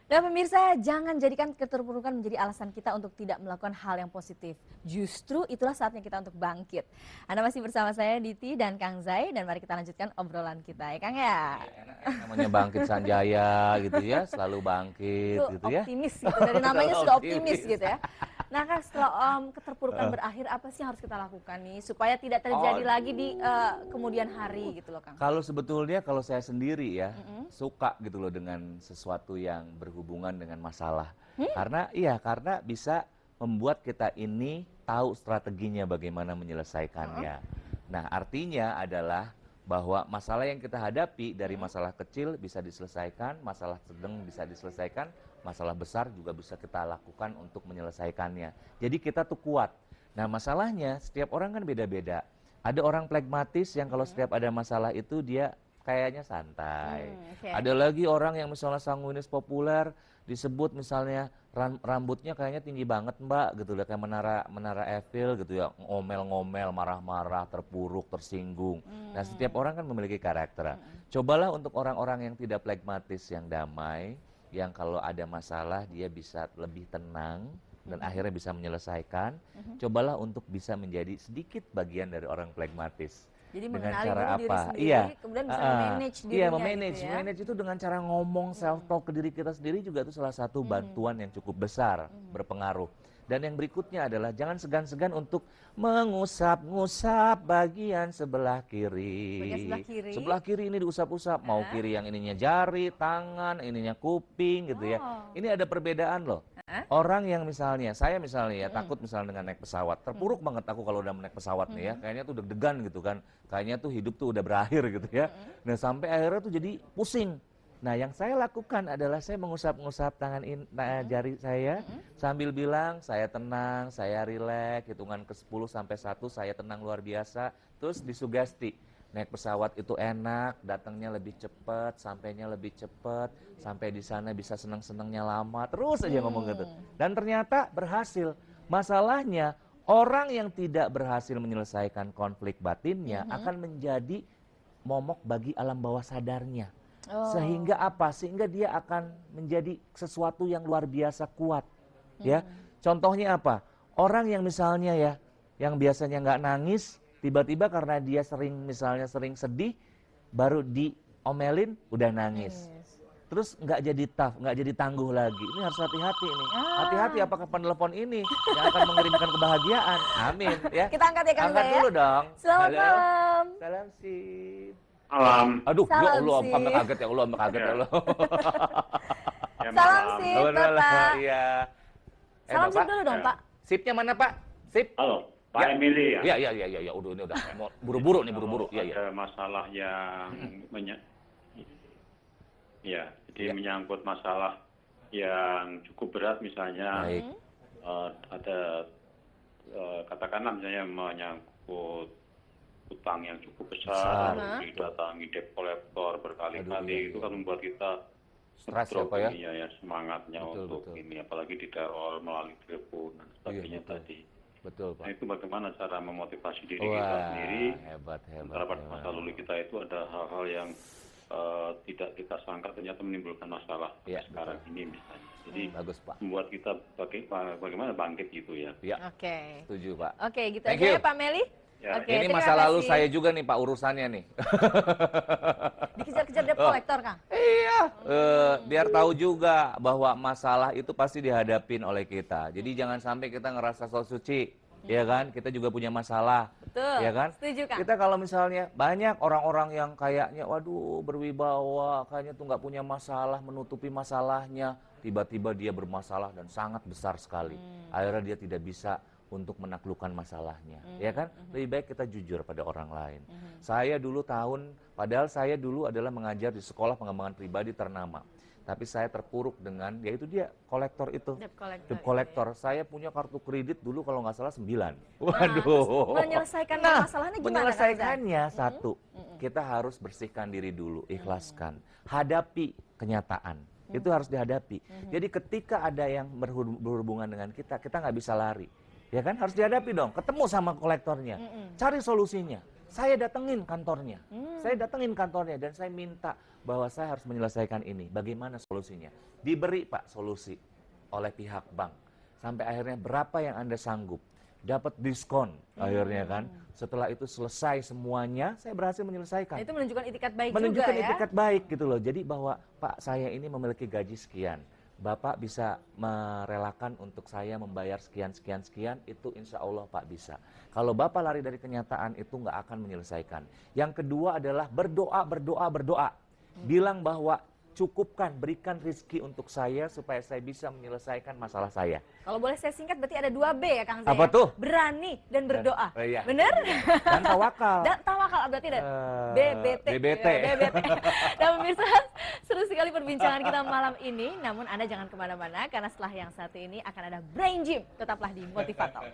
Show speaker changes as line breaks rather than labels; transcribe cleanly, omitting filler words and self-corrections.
Nah pemirsa, jangan jadikan keterpurukan menjadi alasan kita untuk tidak melakukan hal yang positif. Justru itulah saatnya kita untuk bangkit. Anda masih bersama saya Diti dan Kang Zai, dan mari kita lanjutkan obrolan kita ya Kang ya.
Iya, enak ya namanya Bangkit Sanjaya gitu ya, selalu bangkit
Itu
gitu ya.
optimis gitu, dari namanya
Selalu
sudah optimis
optimis.
gitu ya. Nah Kang, setelah keterpurukan berakhir, apa sih yang harus kita lakukan nih supaya tidak terjadi lagi di kemudian hari gitu loh Kang?
Kalau sebetulnya kalau saya sendiri ya, suka gitu loh dengan sesuatu yang berhubungan dengan masalah. Karena bisa membuat kita ini tahu strateginya bagaimana menyelesaikannya. Nah, artinya adalah bahwa masalah yang kita hadapi dari masalah kecil bisa diselesaikan, masalah sedang bisa diselesaikan, masalah besar juga bisa kita lakukan untuk menyelesaikannya. Jadi kita tuh kuat. Nah, masalahnya setiap orang kan beda-beda. Ada orang pragmatis yang kalau setiap ada masalah itu dia kayaknya santai.
Oke.
Ada lagi orang yang misalnya sanguinis populer, disebut misalnya rambutnya kayaknya tinggi banget mbak gitu ya, kayak menara Eiffel gitu ya, ngomel-ngomel, marah-marah, terpuruk, tersinggung. Nah setiap orang kan memiliki karakter. Cobalah untuk orang-orang yang tidak pragmatis, yang damai, yang kalau ada masalah dia bisa lebih tenang dan akhirnya bisa menyelesaikan. Cobalah untuk bisa menjadi sedikit bagian dari orang pragmatis.
Jadi
Dengan
mengenali
cara
dulu diri
apa?
sendiri,
Iya.
kemudian bisa
Heeh.
memanage
Iya,
dirinya
memanage.
gitu ya.
Memanage itu dengan cara ngomong self talk ke diri kita sendiri juga itu salah satu bantuan yang cukup besar, berpengaruh. Dan yang berikutnya adalah jangan segan-segan untuk mengusap-ngusap bagian sebelah kiri.
Bagian sebelah kiri.
Sebelah kiri ini diusap-usap, mau kiri yang ininya jari, tangan, ininya kuping gitu ya.
Oh.
Ini ada perbedaan loh. Orang yang misalnya, saya misalnya ya takut misalnya dengan naik pesawat, terpuruk banget aku kalau udah naik pesawat nih ya, kayaknya tuh deg-degan gitu kan, kayaknya tuh hidup tuh udah berakhir gitu ya. Nah sampai akhirnya tuh jadi pusing. Nah yang saya lakukan adalah saya mengusap-ngusap jari saya sambil bilang saya tenang, saya rileks, hitungan ke 10 sampai 1 saya tenang luar biasa, terus disugesti. Naik pesawat itu enak, datangnya lebih cepat, sampainya lebih cepat, sampai di sana bisa senang-senangnya lama, terus aja ngomong gitu. Dan ternyata berhasil. Masalahnya orang yang tidak berhasil menyelesaikan konflik batinnya akan menjadi momok bagi alam bawah sadarnya. Sehingga apa? Sehingga dia akan menjadi sesuatu yang luar biasa kuat. Ya, contohnya apa? Orang yang misalnya ya, yang biasanya nggak nangis, tiba-tiba karena dia misalnya sering sedih, baru diomelin udah nangis. Terus nggak jadi tough, nggak jadi tangguh lagi. Ini harus hati-hati nih. Hati-hati apakah penelpon ini yang akan mengirimkan kebahagiaan. Amin ya.
Kita angkat ya Kang
Angkat
Zai ya.
dulu dong.
Selamat
Halo.
malam.
Salam sih.
Malam.
Aduh, ya
Salam
Allah,
sih.
sampai kaget ya Allah, sampai kaget ya Allah.
Ya,
Salam
malam.
sip
Halo,
Bapak.
Iya.
Salam sip
Bapak,
dulu dong
Ya.
Pak.
sipnya mana Pak? Sip.
Halo, Pak
Ya.
Emili ya.
Iya, udah ini udah. Mau buru-buru nih, buru-buru.
Kalau
Iya, iya.
ada masalah yang ya, jadi
Ya.
menyangkut masalah yang cukup berat misalnya
Baik.
ada katakanlah misalnya menyangkut utang yang cukup
Besar.
besar, didatangi debt collector
Aduh,
berkali-kali,
iya,
itu
iya.
kan membuat kita
Stres ya
drop
Pak ya?
ininya ya, semangatnya
Betul,
untuk
betul.
ini, apalagi diteror melalui telepon dan sebagainya
betul.
tadi.
Betul Pak.
Nah itu bagaimana cara memotivasi diri kita
Wah,
sendiri,
hebat,
sementara pada
hebat.
masa lalu kita itu ada hal-hal yang tidak kita sangka ternyata menimbulkan masalah
Iya,
sekarang ini misalnya. Jadi
Bagus Pak.
membuat kita bagaimana bangkit gitu ya.
Ya,
Oke.
setuju Pak.
Oke, gitu
Thank
aja
you.
ya Pak Meli.
Ya.
Oke,
Ini
terima
masa lalu
kasih.
saya juga nih Pak urusannya nih.
Dikejar-kejar debt collector Kang.
Iya, biar tahu juga bahwa masalah itu pasti dihadapin oleh kita. Jadi jangan sampai kita ngerasa so suci, ya kan? Kita juga punya masalah,
Betul.
ya kan?
Setuju Kang.
Kita kalau misalnya banyak orang-orang yang kayaknya, waduh berwibawa, kayaknya tuh nggak punya masalah, menutupi masalahnya, tiba-tiba dia bermasalah dan sangat besar sekali. Akhirnya dia tidak bisa untuk menaklukkan masalahnya, ya kan? Lebih baik kita jujur pada orang lain. Saya dulu padahal saya dulu adalah mengajar di sekolah pengembangan pribadi ternama. Tapi saya terpuruk dengan, yaitu dia kolektor itu.
Debt collector.
Debt collector. Saya punya kartu kredit dulu kalau nggak salah 9.
Terus
Waduh.
menyelesaikan masalahnya gimana Kang Zai?
Menyelesaikannya satu, kita harus bersihkan diri dulu, ikhlaskan. Hadapi kenyataan. Itu harus dihadapi. Jadi ketika ada yang berhubungan dengan kita nggak bisa lari. Ya kan, harus dihadapi dong, ketemu sama kolektornya, cari solusinya. Saya datengin kantornya. Saya datengin kantornya dan saya minta bahwa saya harus menyelesaikan ini. Bagaimana solusinya? Diberi Pak solusi oleh pihak bank. Sampai akhirnya berapa yang Anda sanggup? Dapat diskon akhirnya kan. Setelah itu selesai semuanya, saya berhasil menyelesaikan.
Itu menunjukkan itikat baik
Menunjukkan
juga ya.
itikat baik gitu loh. Jadi bahwa Pak saya ini memiliki gaji sekian. Bapak bisa merelakan untuk saya membayar sekian, itu insya Allah Pak bisa. Kalau Bapak lari dari kenyataan itu nggak akan menyelesaikan. Yang kedua adalah berdoa. Bilang bahwa cukupkan, berikan rezeki untuk saya supaya saya bisa menyelesaikan masalah saya.
Kalau boleh saya singkat berarti ada 2B ya Kang Zai.
Apa tuh?
Berani dan berdoa.
Iya.
Bener?
Dan tawakal.
Dan tawakal berarti ada BBT.
BBT.
Ya, BBT. Dan pemirsa, seru sekali perbincangan kita malam ini. Namun Anda jangan kemana-mana karena setelah yang satu ini akan ada Brain Gym. Tetaplah di Motivator.